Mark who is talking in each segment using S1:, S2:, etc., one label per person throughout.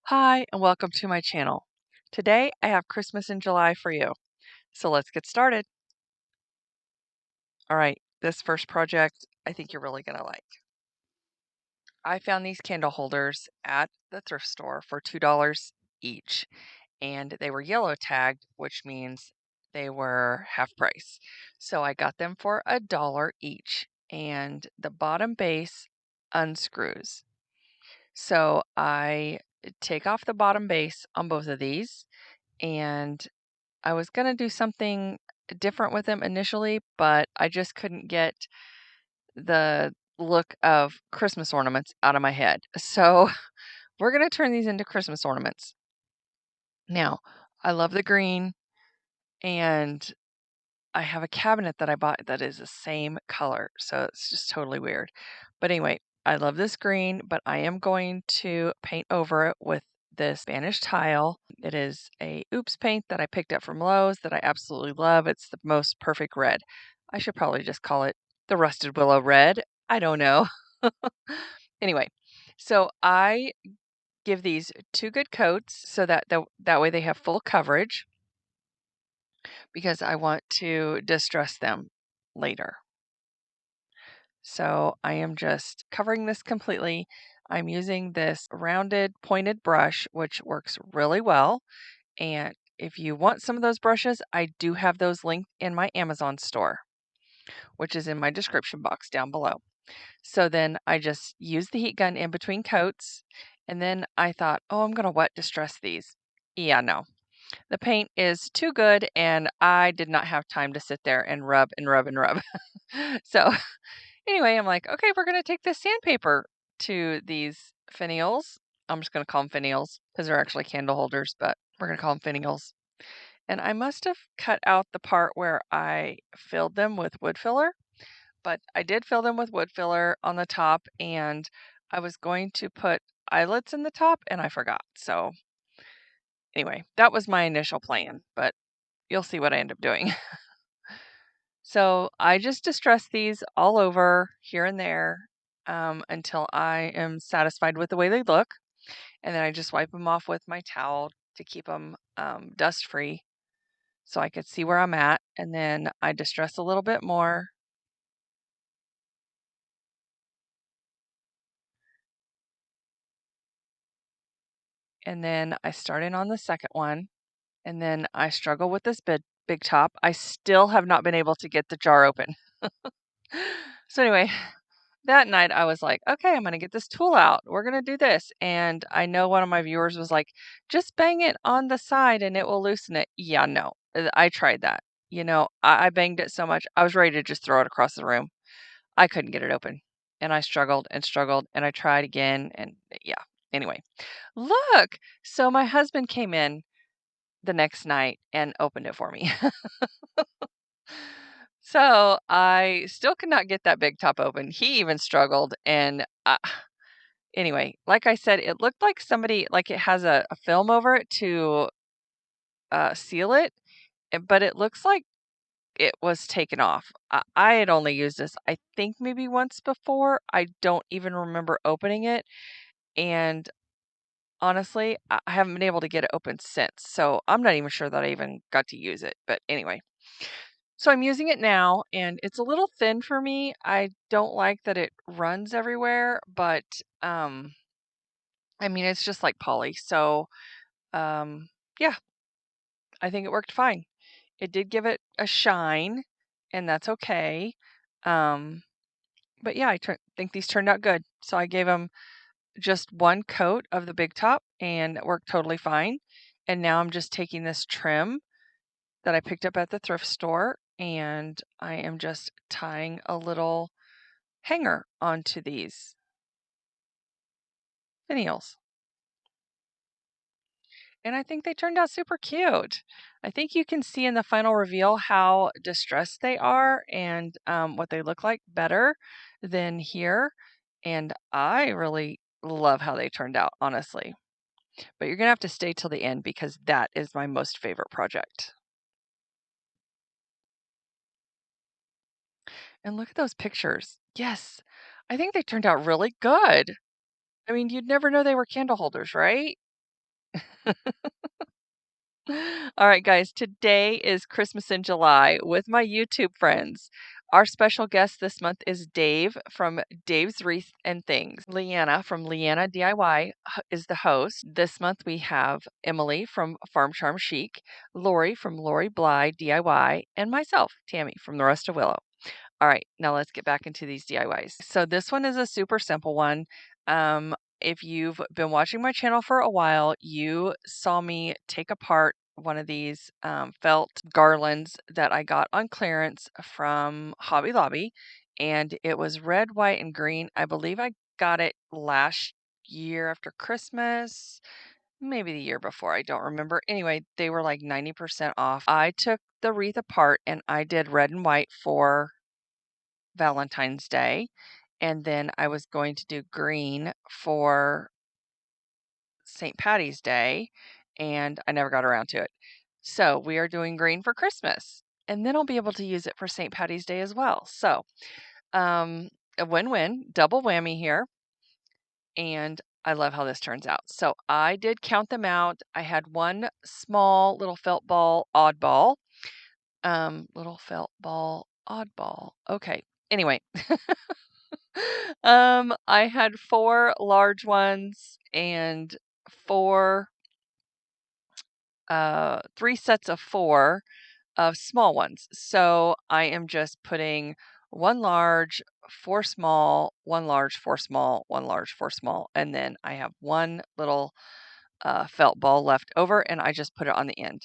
S1: Hi, and welcome to my channel. Today I have Christmas in July for you. So let's get started. All right, this first project I think you're really going to like. I found these candle holders at the thrift store for $2 each, and they were yellow tagged, which means they were half price. So I got them for $1 each, and the bottom base unscrews. So I take off the bottom base on both of these, and I was gonna do something different with them initially, but I just couldn't get the look of Christmas ornaments out of my head. So we're gonna turn these into Christmas ornaments. Now, I love the green, and I have a cabinet that I bought that is the same color, so it's just totally weird. But anyway, I love this green, but I am going to paint over it with this Spanish tile. It is a Oops paint that I picked up from Lowe's that I absolutely love. It's the most perfect red. I should probably just call it the Rusted Willow Red. I don't know. Anyway, so I give these 2 good coats so that way they have full coverage because I want to distress them later. So I am just covering this completely. I'm using this rounded pointed brush, which works really well. And if you want some of those brushes, I do have those linked in my Amazon store, which is in my description box down below. So then I just use the heat gun in between coats. And then I thought, oh, I'm going to wet distress these. Yeah, no. The paint is too good, and I did not have time to sit there and rub and rub and rub. So anyway, I'm like, okay, we're going to take this sandpaper to these finials. I'm just going to call them finials because they're actually candle holders, but we're going to call them finials. And I must have cut out the part where I filled them with wood filler, but I did fill them with wood filler on the top, and I was going to put eyelets in the top, and I forgot. So anyway, that was my initial plan, but you'll see what I end up doing. So I just distress these all over here and there until I am satisfied with the way they look. And then I just wipe them off with my towel to keep them dust free so I could see where I'm at. And then I distress a little bit more. And then I start in on the second one. And then I struggle with this big top. I still have not been able to get the jar open. So anyway, that night I was like, okay, I'm going to get this tool out. We're going to do this. And I know one of my viewers was like, just bang it on the side and it will loosen it. Yeah, no, I tried that. I banged it so much. I was ready to just throw it across the room. I couldn't get it open. And I struggled and I tried again. And yeah, anyway, look. So my husband came in the next night and opened it for me. So I still could not get that big top open. He even struggled. And anyway, like I said, it looked like somebody, like it has a film over it to seal it, but it looks like it was taken off. I had only used this, I think, maybe once before. I don't even remember opening it. And honestly, I haven't been able to get it open since. So I'm not even sure that I even got to use it. But anyway. So I'm using it now, and it's a little thin for me. I don't like that it runs everywhere, but I mean, it's just like poly. So um, yeah, I think it worked fine. It did give it a shine, and that's okay. Um, but yeah, think these turned out good. So I gave them just one coat of the big top, and it worked totally fine. And now I'm just taking this trim that I picked up at the thrift store, and I am just tying a little hanger onto these finials. And I think they turned out super cute. I think you can see in the final reveal how distressed they are and what they look like better than here. And I really love how they turned out, honestly. But you're going to have to stay till the end because that is my most favorite project. And look at those pictures. Yes, I think they turned out really good. I mean, you'd never know they were candle holders, right? All right, guys, today is Christmas in July with my YouTube friends. Our special guest this month is Dave from Dave's Wreath and Things. Leanna from Leanna DIY is the host. This month we have Emily from Farm Charm Chic, Lori from Lori Bly DIY, and myself, Tammy from The Rusted Willow. All right, now let's get back into these DIYs. So this one is a super simple one. If you've been watching my channel for a while, you saw me take apart one of these felt garlands that I got on clearance from Hobby Lobby, and it was red, white, and green. I believe I got it last year after Christmas, maybe the year before. I don't remember. Anyway, they were like 90% off. I took the wreath apart and I did red and white for Valentine's Day, and then I was going to do green for St. Patty's Day, and I never got around to it. So we are doing green for Christmas, and then I'll be able to use it for St. Patty's Day as well. So um, a win-win, double whammy here, and I love how this turns out. So I did count them out. I had one small little felt ball oddball. Little felt ball oddball. Okay. Anyway, I had 4 large ones and 4, 3 sets of 4 of small ones. So I am just putting 1 large, 4 small, 1 large, 4 small, 1 large, 4 small, and then I have 1 little felt ball left over, and I just put it on the end.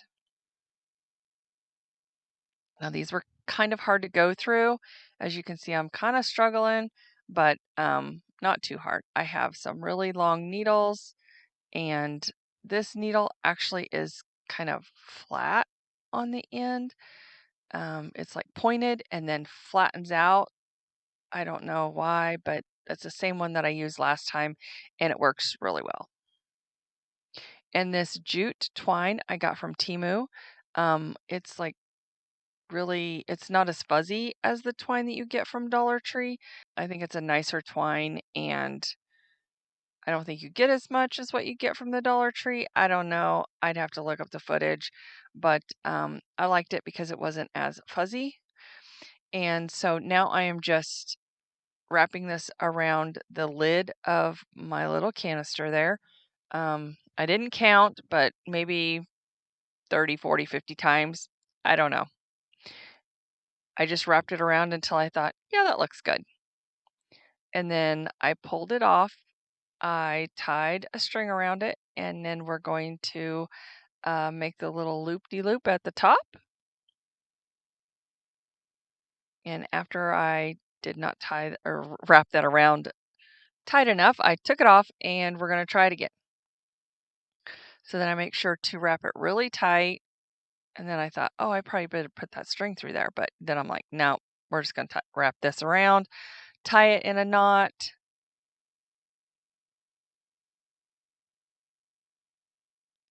S1: Now these were kind of hard to go through. As you can see, I'm kind of struggling, but not too hard. I have some really long needles, and this needle actually is kind of flat on the end. It's like pointed and then flattens out. I don't know why, but that's the same one that I used last time, and it works really well. And this jute twine I got from Temu. It's like really, it's not as fuzzy as the twine that you get from Dollar Tree. I think it's a nicer twine, and I don't think you get as much as what you get from the Dollar Tree. I don't know. I'd have to look up the footage, but I liked it because it wasn't as fuzzy. And so now I am just wrapping this around the lid of my little canister there. I didn't count, but maybe 30, 40, 50 times. I don't know. I just wrapped it around until I thought, yeah, that looks good. And then I pulled it off. I tied a string around it, and then we're going to make the little loop-de-loop at the top. And after I did not tie or wrap that around tight enough, I took it off, and we're going to try it again. So then I make sure to wrap it really tight. And then I thought, oh, I probably better put that string through there. But then I'm like, no, we're just going to wrap this around, tie it in a knot.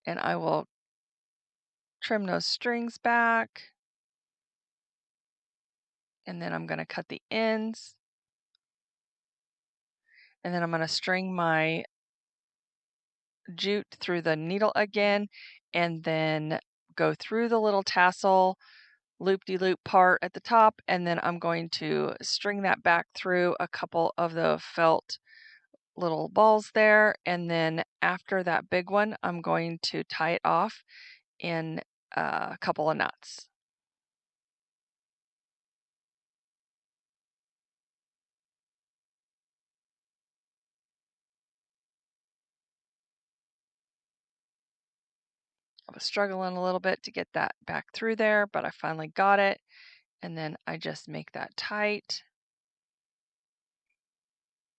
S1: And I will trim those strings back. And then I'm going to cut the ends. And then I'm going to string my jute through the needle again, and then go through the little tassel loop-de-loop part at the top, and then I'm going to string that back through a couple of the felt little balls there, and then after that big one, I'm going to tie it off in a couple of knots. I was struggling a little bit to get that back through there, but I finally got it. And then I just make that tight.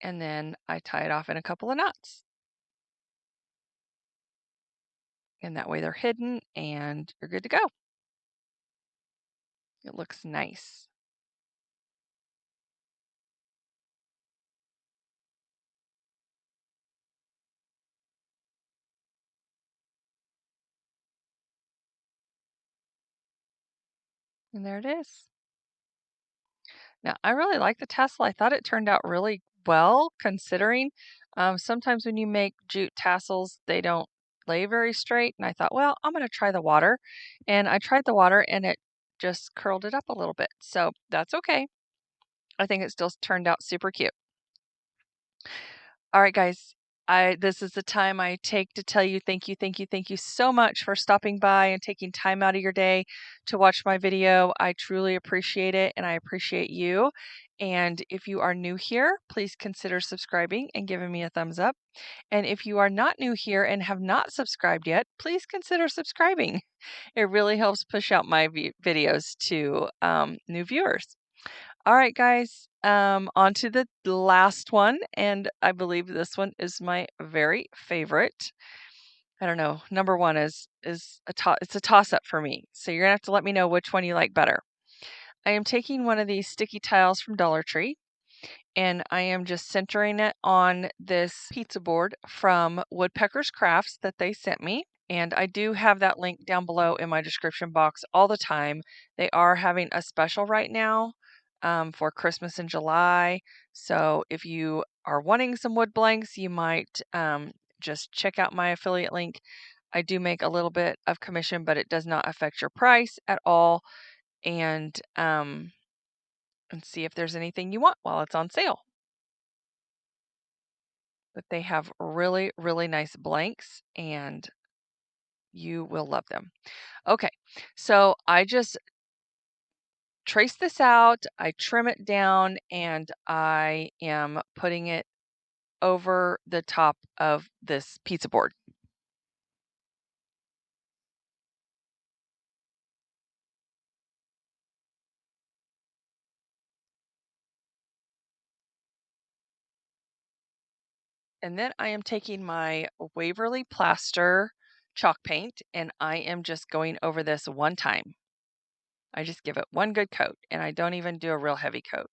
S1: And then I tie it off in a couple of knots. And that way they're hidden and you're good to go. It looks nice. And there it is. Now, I really like the tassel. I thought it turned out really well considering sometimes when you make jute tassels, they don't lay very straight, and I thought, well, I'm going to try the water. And I tried the water and it just curled it up a little bit. So that's okay. I think it still turned out super cute. All right, guys. This is the time I take to tell you thank you, thank you, thank you so much for stopping by and taking time out of your day to watch my video. I truly appreciate it and I appreciate you. And if you are new here, please consider subscribing and giving me a thumbs up. And if you are not new here and have not subscribed yet, please consider subscribing. It really helps push out my videos to new viewers. All right, guys, on to the last one, and I believe this one is my very favorite. I don't know. Number one is it's a toss up for me. So you're gonna have to let me know which one you like better. I am taking one of these sticky tiles from Dollar Tree, and I am just centering it on this pizza board from Woodpecker's Crafts that they sent me. And I do have that link down below in my description box all the time. They are having a special right now for Christmas in July. So if you are wanting some wood blanks, you might just check out my affiliate link. I do make a little bit of commission, but it does not affect your price at all. And see if there's anything you want while it's on sale. But they have really, really nice blanks and you will love them. Okay, so I just trace this out, I trim it down, and I am putting it over the top of this pizza board. And then I am taking my Waverly Plaster chalk paint and I am just going over this one time. I just give it one good coat and I don't even do a real heavy coat.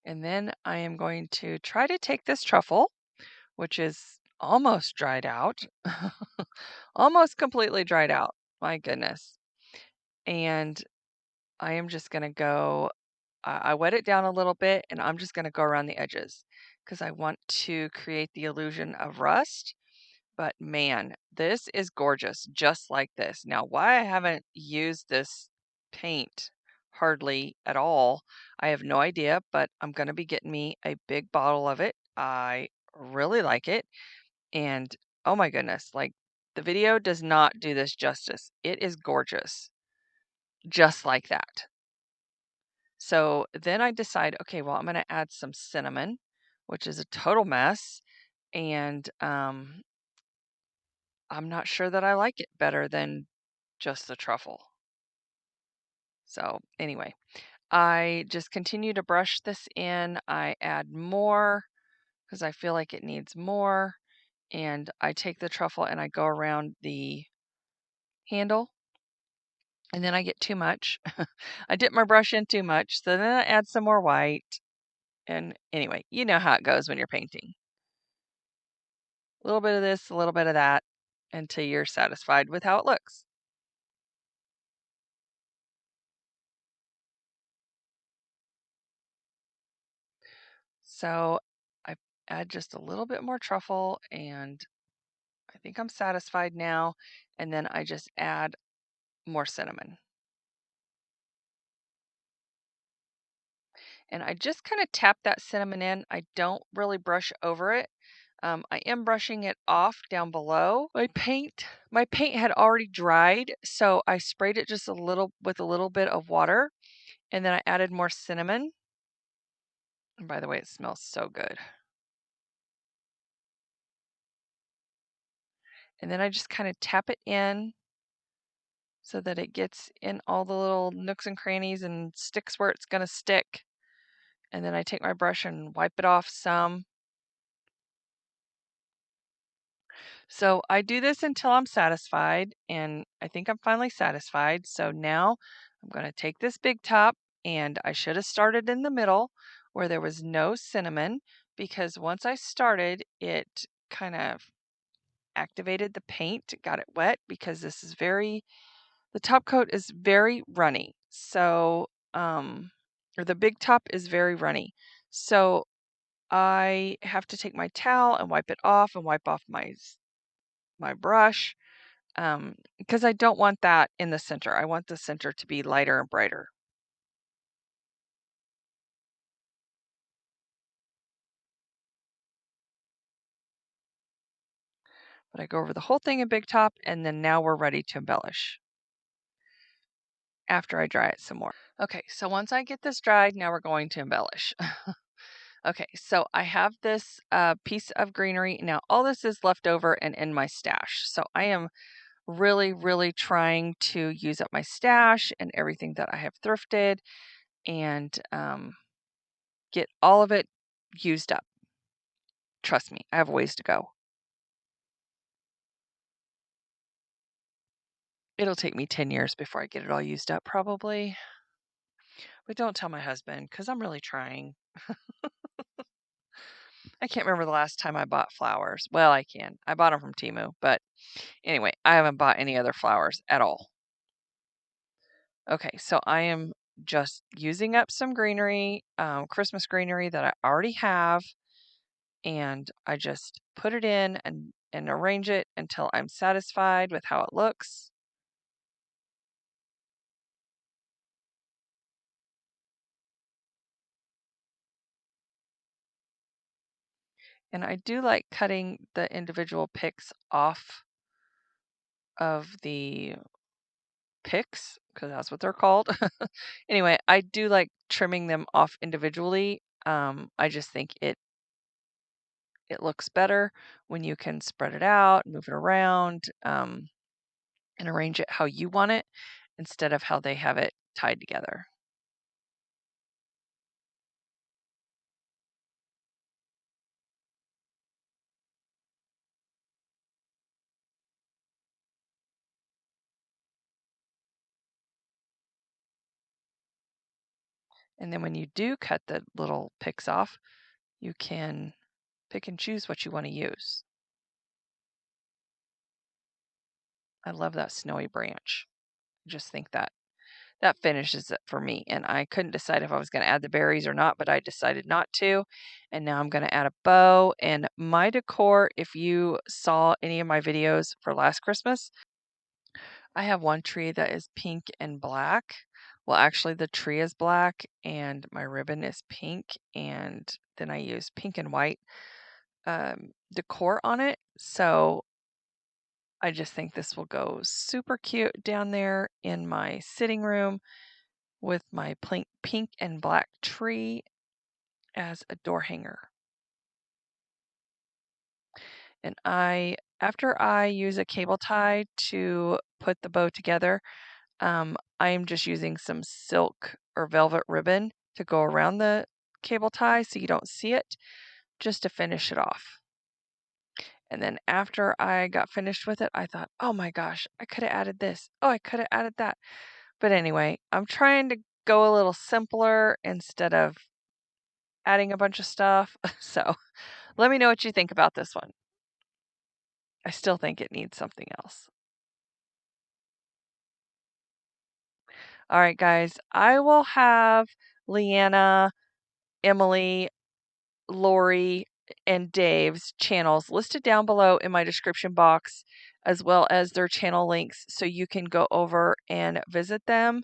S1: And then I am going to try to take this truffle, which is almost dried out, almost completely dried out. My goodness. And I am just going to go, I wet it down a little bit and I'm just going to go around the edges because I want to create the illusion of rust. But man, this is gorgeous, just like this. Now, why I haven't used this paint hardly at all, I have no idea, but I'm going to be getting me a big bottle of it. I really like it. And oh my goodness, like the video does not do this justice. It is gorgeous, just like that. So then I decide, okay, well, I'm going to add some cinnamon, which is a total mess. And I'm not sure that I like it better than just the truffle. So anyway, I just continue to brush this in. I add more because I feel like it needs more. And I take the truffle and I go around the handle. And then I get too much. I dip my brush in too much. So then I add some more white. And anyway, you know how it goes when you're painting. A little bit of this, a little bit of that, until you're satisfied with how it looks. So I add just a little bit more truffle and I think I'm satisfied now. And then I just add more cinnamon. And I just kind of tap that cinnamon in. I don't really brush over it. I am brushing it off down below. My paint had already dried, so I sprayed it just a little with a little bit of water, and then I added more cinnamon. And by the way, it smells so good. And then I just kind of tap it in so that it gets in all the little nooks and crannies and sticks where it's going to stick. And then I take my brush and wipe it off some. So I do this until I'm satisfied, and I think I'm finally satisfied. So now I'm going to take this big top, and I should have started in the middle where there was no cinnamon because once I started, it kind of activated the paint, got it wet because the top coat is very runny. So, or the big top is very runny. So I have to take my towel and wipe it off and wipe off my brush, because I don't want that in the center. I want the center to be lighter and brighter. But I go over the whole thing in big top, and then now we're ready to embellish after I dry it some more. Okay, so once I get this dried, now we're going to embellish. Okay, so I have this piece of greenery. Now all this is left over and in my stash. So I am really, really trying to use up my stash and everything that I have thrifted and get all of it used up. Trust me, I have ways to go. It'll take me 10 years before I get it all used up, probably. But don't tell my husband, because I'm really trying. I can't remember the last time I bought flowers. Well, I can. I bought them from Temu, but anyway, I haven't bought any other flowers at all. Okay, so I am just using up some greenery, Christmas greenery that I already have, and I just put it in and arrange it until I'm satisfied with how it looks. And I do like cutting the individual picks off of the picks, because that's what they're called. Anyway, I do like trimming them off individually. I just think it looks better when you can spread it out, move it around, and arrange it how you want it instead of how they have it tied together. And then when you do cut the little picks off, you can pick and choose what you want to use. I love that snowy branch. I just think that finishes it for me. And I couldn't decide if I was going to add the berries or not, but I decided not to. And now I'm going to add a bow. And my decor, if you saw any of my videos for last Christmas, I have one tree that is pink and black. Well, actually, the tree is black and my ribbon is pink. And then I use pink and white decor on it. So I just think this will go super cute down there in my sitting room with my pink and black tree as a door hanger. And after I use a cable tie to put the bow together, I am just using some silk or velvet ribbon to go around the cable tie so you don't see it, just to finish it off. And then after I got finished with it, I thought, oh my gosh, I could have added this. Oh, I could have added that. But anyway, I'm trying to go a little simpler instead of adding a bunch of stuff. So let me know what you think about this one. I still think it needs something else. All right, guys, I will have Leanna, Emily, Lori, and Dave's channels listed down below in my description box, as well as their channel links, so you can go over and visit them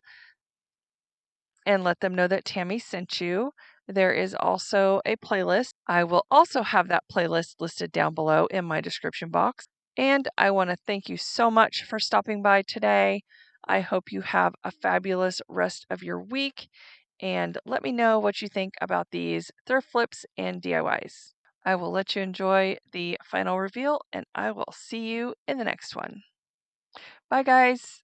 S1: and let them know that Tammy sent you. There is also a playlist. I will also have that playlist listed down below in my description box. And I want to thank you so much for stopping by today. I hope you have a fabulous rest of your week. And let me know what you think about these thrift flips and DIYs. I will let you enjoy the final reveal, and I will see you in the next one. Bye, guys.